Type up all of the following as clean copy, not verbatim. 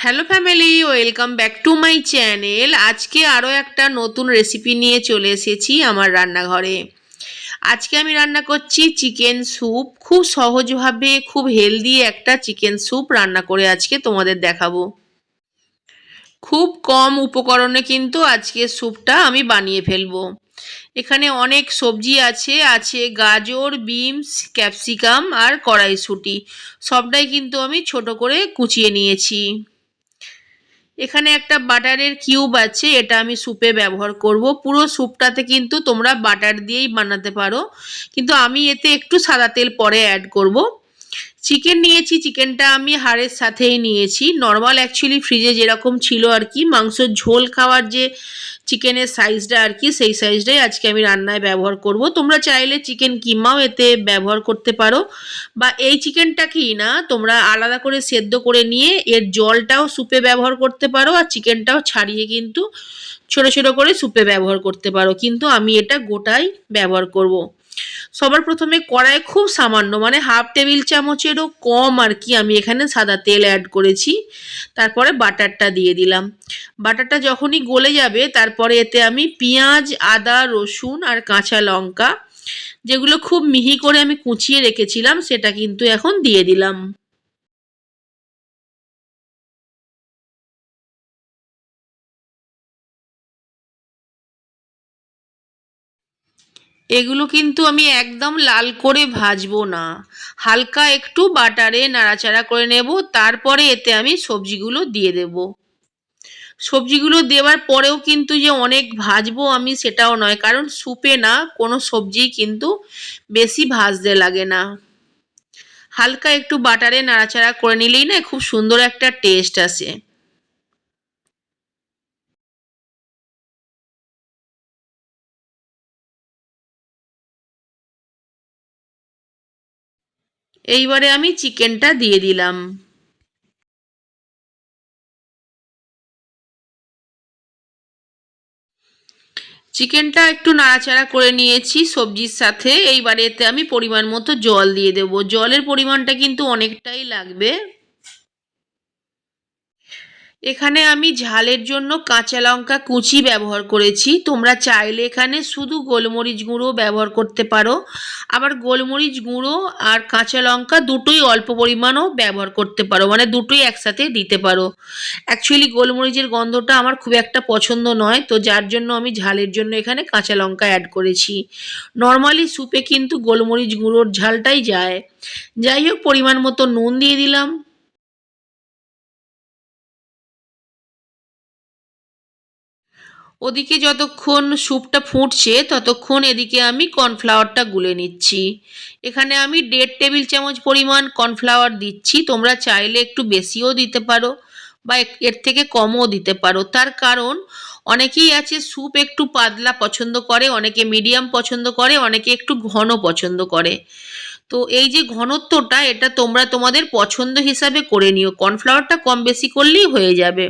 Hello family, welcome back to my channel. আজকে আরও একটা নতুন রেসিপি নিয়ে চলে এসেছি আমার রান্নাঘরে। আজকে আমি রান্না করছি চিকেন স্যুপ। খুব সহজভাবে খুব হেলদি একটা চিকেন স্যুপ রান্না করে আজকে তোমাদের দেখাবো। খুব কম উপকরণে কিন্তু আজকে স্যুপটা আমি বানিয়ে ফেলবো। এখানে অনেক সবজি আছে, আছে গাজর, বিনস, ক্যাপসিকাম আর কড়াইশুঁটি। সবটাই কিন্তু আমি ছোট করে কুচিয়ে নিয়েছি। এখানে একটা বাটারের কিউব আছে, এটা আমি স্যুপে ব্যবহার করব। পুরো স্যুপটাতে কিন্তু তোমরা বাটার দিয়েই বানাতে পারো, কিন্তু আমি এতে একটু সাদা তেল পরে অ্যাড করব। চিকেন নিয়েছি, চিকেনটা আমি হাড়ের সাথেই নিয়েছি। নর্মাল অ্যাকচুয়ালি ফ্রিজে যেরকম ছিল আর কি, মাংসের ঝোল খাওয়ার যে চিকেনের সাইজটা আর কি, সেই সাইজটাই আজকে আমি রান্নায় ব্যবহার করব। তোমরা চাইলে চিকেন কিমাও এতে ব্যবহার করতে পারো, বা এই চিকেনটাকেই না তোমরা আলাদা করে সেদ্ধ করে নিয়ে এর জলটাও স্যুপে ব্যবহার করতে পারো, আর চিকেনটাও ছাড়িয়ে কিন্তু ছোট ছোট করে স্যুপে ব্যবহার করতে পারো, কিন্তু আমি এটা গোটাই ব্যবহার করব। সবার প্রথমে কড়াইয়ে খুব সামান্য, মানে হাফ টেবিল চামচেরও কম আর কি, আমি এখানে সাদা তেল অ্যাড করেছি। তারপরে বাটারটা দিয়ে দিলাম। বাটারটা যখনই গলে যাবে তারপরে এতে আমি পেঁয়াজ, আদা, রসুন আর কাঁচা লঙ্কা, যেগুলো খুব মিহি করে আমি কুচিয়ে রেখেছিলাম, সেটা কিন্তু এখন দিয়ে দিলাম। এগুলো কিন্তু আমি একদম লাল করে ভাজবো না, হালকা একটু বাটারে নাড়াচাড়া করে নেব, তারপরে এতে আমি সবজিগুলো দিয়ে দেব। সবজিগুলো দেওয়ার পরেও কিন্তু যে অনেক ভাজবো আমি সেটাও নয়, কারণ স্যুপে না কোনো সবজি কিন্তু বেশি ভাজতে লাগে না। হালকা একটু বাটারে নাড়াচাড়া করে নিলেই না খুব সুন্দর একটা টেস্ট আসে। এইবারে আমি চিকেনটা দিয়ে দিলাম। চিকেনটা একটু নাড়াচাড়া করে নিয়েছি সবজির সাথে। এইবারে এতে আমি পরিমাণ মতো জল দিয়ে দেবো। জলের পরিমাণটা কিন্তু অনেকটাই লাগবে। এখানে আমি ঝালের জন্য কাঁচা লঙ্কা কুচি ব্যবহার করেছি। তোমরা চাইলে এখানে শুধু গোলমরিচ গুঁড়ো ব্যবহার করতে পারো, আবার গোলমরিচ গুঁড়ো আর কাঁচা লঙ্কা দুটোই অল্প পরিমাণও ব্যবহার করতে পারো, মানে দুটোই একসাথে দিতে পারো। অ্যাকচুয়ালি গোলমরিচের গন্ধটা আমার খুব একটা পছন্দ নয়, তো যার জন্য আমি ঝালের জন্য এখানে কাঁচা লঙ্কা অ্যাড করেছি। নর্মালি স্যুপে কিন্তু গোলমরিচ গুঁড়োর ঝালটাই যায়। যাই হোক, পরিমাণ মতো নুন দিয়ে দিলাম। ওদিকে যতক্ষণ স্যুপটা ফুটছে ততক্ষণ এদিকে আমি কর্নফ্লাওয়ারটা গুলে নিচ্ছি। এখানে আমি 1.5 টেবিল চামচ পরিমাণ কর্নফ্লাওয়ার দিচ্ছি। তোমরা চাইলে একটু বেশিও দিতে পারো, বা এর থেকে কমও দিতে পারো। তার কারণ অনেকেই আছে স্যুপ একটু পাতলা পছন্দ করে, অনেকে মিডিয়াম পছন্দ করে, অনেকে একটু ঘন পছন্দ করে। তো এই যে ঘনত্বটা, এটা তোমরা তোমাদের পছন্দ হিসাবে করে নিও, কর্নফ্লাওয়ারটা কম বেশি করলেই হয়ে যাবে।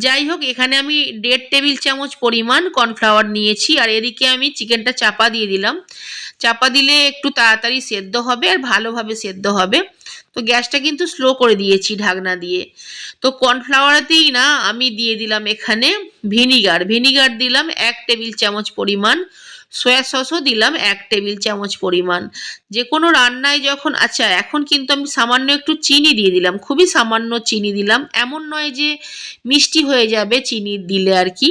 যাই হোক, এখানে আমি 1.5 টেবিল চামচ পরিমাণ কর্নফ্লাওয়ার নিয়েছি, আর এদিকে আমি চিকেনটা চাপা দিয়ে দিলাম। চাপা দিলে একটু তাড়াতাড়ি সেদ্ধ হবে আর ভালোভাবে সেদ্ধ হবে। তো গ্যাসটা কিন্তু স্লো করে দিয়েছি ঢাকনা দিয়ে। তো কর্নফ্লাওয়ারেতেই না আমি দিয়ে দিলাম এখানে ভিনিগার। ভিনিগার দিলাম 1 টেবিল চামচ পরিমাণ। সয়া সসও দিলাম 1 টেবিল চামচ পরিমাণ। যে কোনো রান্নায় যখন, আচ্ছা এখন কিন্তু আমি সামান্য একটু চিনি দিয়ে দিলাম, খুবই সামান্য চিনি দিলাম। এমন নয় যে মিষ্টি হয়ে যাবে চিনি দিলে আর কি।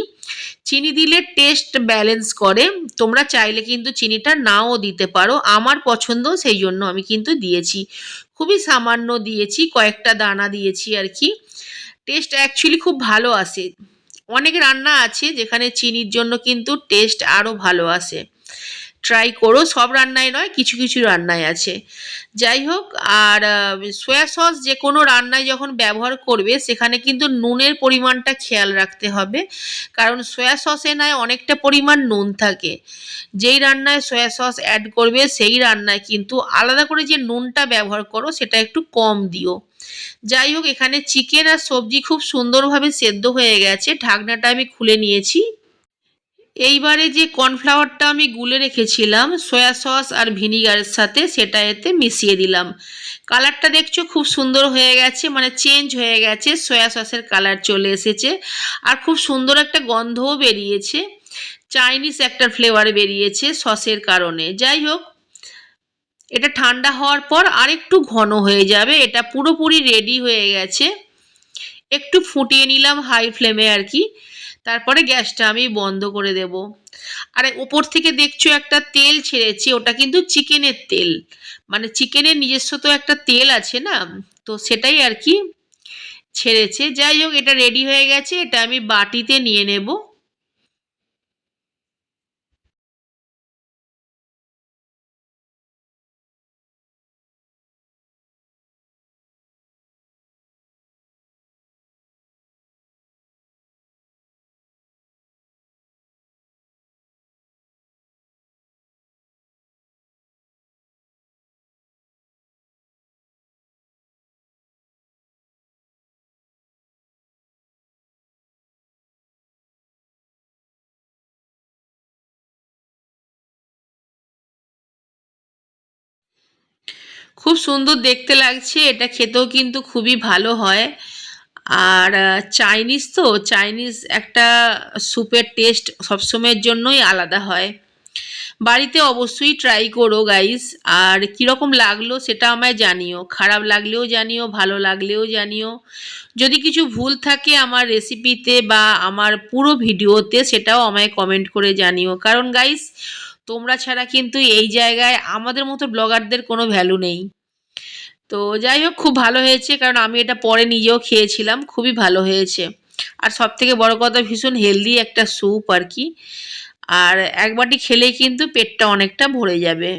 চিনি দিলে টেস্ট ব্যালেন্স করে। তোমরা চাইলে কিন্তু চিনিটা নাও দিতে পারো, আমার পছন্দ সেই জন্য আমি কিন্তু দিয়েছি। খুবই সামান্য দিয়েছি, কয়েকটা দানা দিয়েছি আর কি। টেস্ট অ্যাকচুয়ালি খুব ভালো আসে। অনেক রান্না আছে যেখানে চিনির জন্য কিন্তু টেস্ট আরও ভালো আসে। ট্রাই করো, সব রান্নায় নয়, কিছু কিছু রান্নায় আছে। যাই হোক, আর সয়া সস যে কোনো রান্নায় যখন ব্যবহার করবে সেখানে কিন্তু নুনের পরিমাণটা খেয়াল রাখতে হবে, কারণ সয়া সসে নয় অনেকটা পরিমাণ নুন থাকে। যেই রান্নায় সয়া সস অ্যাড করবে সেই রান্নায় কিন্তু আলাদা করে যে নুনটা ব্যবহার করো সেটা একটু কম দিও। যাই হোক, এখানে চিকেন আর সবজি খুব সুন্দরভাবে সেদ্ধ হয়ে গেছে। ঢাকনাটা আমি খুলে নিয়েছি। এইবারে যে কর্নফ্লাওয়ারটা আমি গুলে রেখেছিলাম সয়া সস আর ভিনিগারের সাথে, সেটা এতে মিশিয়ে দিলাম। কালারটা দেখছো খুব সুন্দর হয়ে গেছে, মানে চেঞ্জ হয়ে গেছে, সয়া সসের কালার চলে এসেছে আর খুব সুন্দর একটা গন্ধও বেরিয়েছে, চাইনিজ একটা ফ্লেভার বেরিয়েছে সসের কারণে। যাই হোক, এটা ঠান্ডা হওয়ার পর আরেকটু ঘন হয়ে যাবে, এটা পুরোপুরি রেডি হয়ে গেছে। একটু ফুটিয়ে নিলাম হাই ফ্লেমে আর কি, তারপরে গ্যাসটা আমি বন্ধ করে দেব। আর ওপর থেকে দেখছো একটা তেল ছেড়েছে, ওটা কিন্তু চিকেনের তেল, মানে চিকেনের নিজস্ব তো একটা তেল আছে না, তো সেটাই আর কি ছেড়েছে। যাই হোক, এটা রেডি হয়ে গেছে, এটা আমি বাটিতে নিয়ে নেব। খুব সুন্দর দেখতে লাগছে, এটা খেতেও কিন্তু খুবই ভালো হয়। আর চাইনিজ তো, চাইনিজ একটা স্যুপের টেস্ট সবসময়ের জন্যই আলাদা হয়। বাড়িতে অবশ্যই ট্রাই করো গাইস, আর কীরকম লাগলো সেটা আমায় জানিও, খারাপ লাগলেও জানিও, ভালো লাগলেও জানিও। যদি কিছু ভুল থাকে আমার রেসিপিতে বা আমার পুরো ভিডিওতে, সেটাও আমায় কমেন্ট করে জানিও, কারণ গাইস তোমরা ছাড়া কিন্তু এই জায়গায় আমাদের মতো ব্লগারদের কোনো ভ্যালু নেই। তো যাই হোক, খুব ভালো হয়েছে, কারণ আমি এটা পরে নিজেও খেয়েছিলাম, খুবই ভালো হয়েছে। আর সব থেকে বড় কথা, ভীষণ হেলদি একটা স্যুপ আর কি। আর এক বাটি খেলেই কিন্তু পেটটা অনেকটা ভরে যাবে।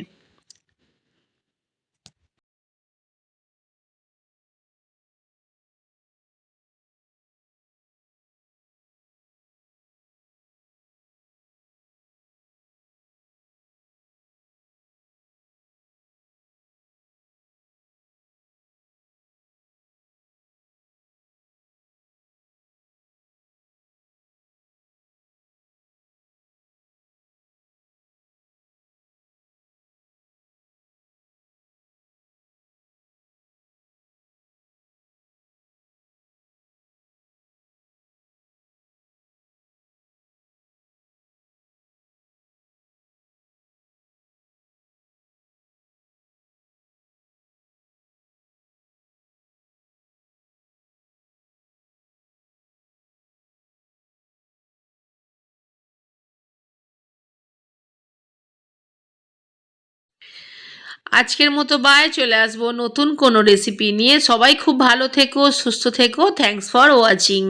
আজকের মতো বাই, চলে আসবো নতুন কোনো রেসিপি নিয়ে। সবাই খুব ভালো থেকো, সুস্থ থেকো। Thanks for watching.